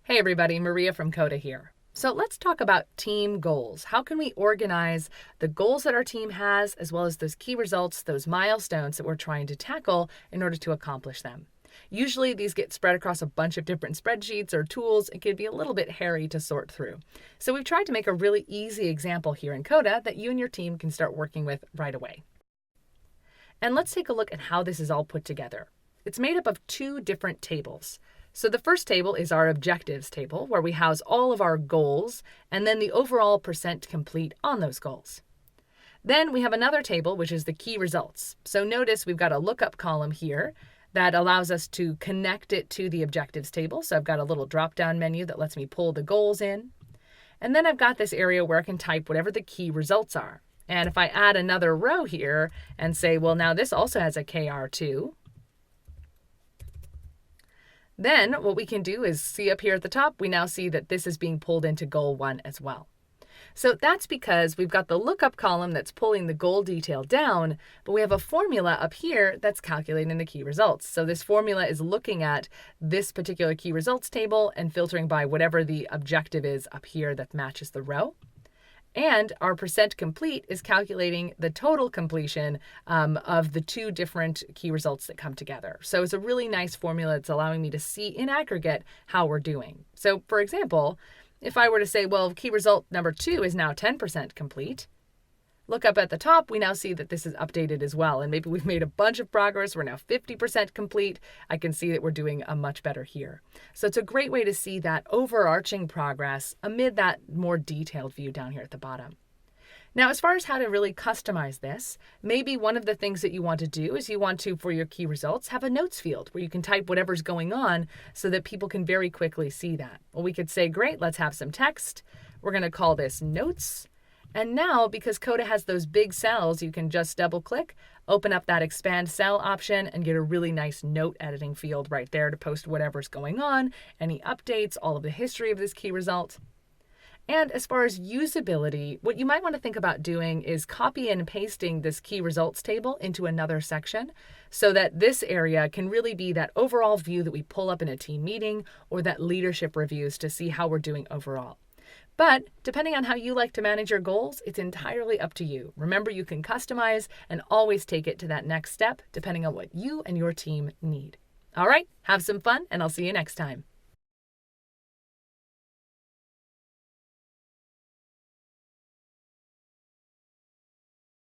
Hey everybody, Maria from Coda here. So let's talk about team goals. How can we organize the goals that our team has, as well as those key results, those milestones that we're trying to tackle in order to accomplish them? Usually these get spread across a bunch of different spreadsheets or tools. It can be a little bit hairy to sort through. So we've tried to make a really easy example here in Coda that you and your team can start working with right away. And let's take a look at how this is all put together. It's made up of two different tables. So the first table is our objectives table, where we house all of our goals and then the overall percent complete on those goals. Then we have another table, which is the key results. So notice we've got a lookup column here that allows us to connect it to the objectives table. So I've got a little drop-down menu that lets me pull the goals in. And then I've got this area where I can type whatever the key results are. And if I add another row here and say, well, now this also has a KR too, then what we can do is see up here at the top, we now see that this is being pulled into goal 1 as well. So that's because we've got the lookup column that's pulling the goal detail down, but we have a formula up here that's calculating the key results. So this formula is looking at this particular key results table and filtering by whatever the objective is up here that matches the row. And our percent complete is calculating the total completion of the two different key results that come together. So it's a really nice formula. It's allowing me to see in aggregate how we're doing. So for example, if I were to say, well, key result number 2 is now 10% complete, look up at the top, we now see that this is updated as well. And maybe we've made a bunch of progress. We're now 50% complete. I can see that we're doing a much better here. So it's a great way to see that overarching progress amid that more detailed view down here at the bottom. Now, as far as how to really customize this, maybe one of the things that you want to do is you want to, for your key results, have a notes field where you can type whatever's going on so that people can very quickly see that. Well, we could say, great, let's have some text. We're going to call this notes. And now, because Coda has those big cells, you can just double click, open up that expand cell option, and get a really nice note editing field right there to post whatever's going on, any updates, all of the history of this key result. And as far as usability, what you might want to think about doing is copy and pasting this key results table into another section so that this area can really be that overall view that we pull up in a team meeting or that leadership reviews to see how we're doing overall. But depending on how you like to manage your goals, it's entirely up to you. Remember, you can customize and always take it to that next step depending on what you and your team need. All right, have some fun, and I'll see you next time.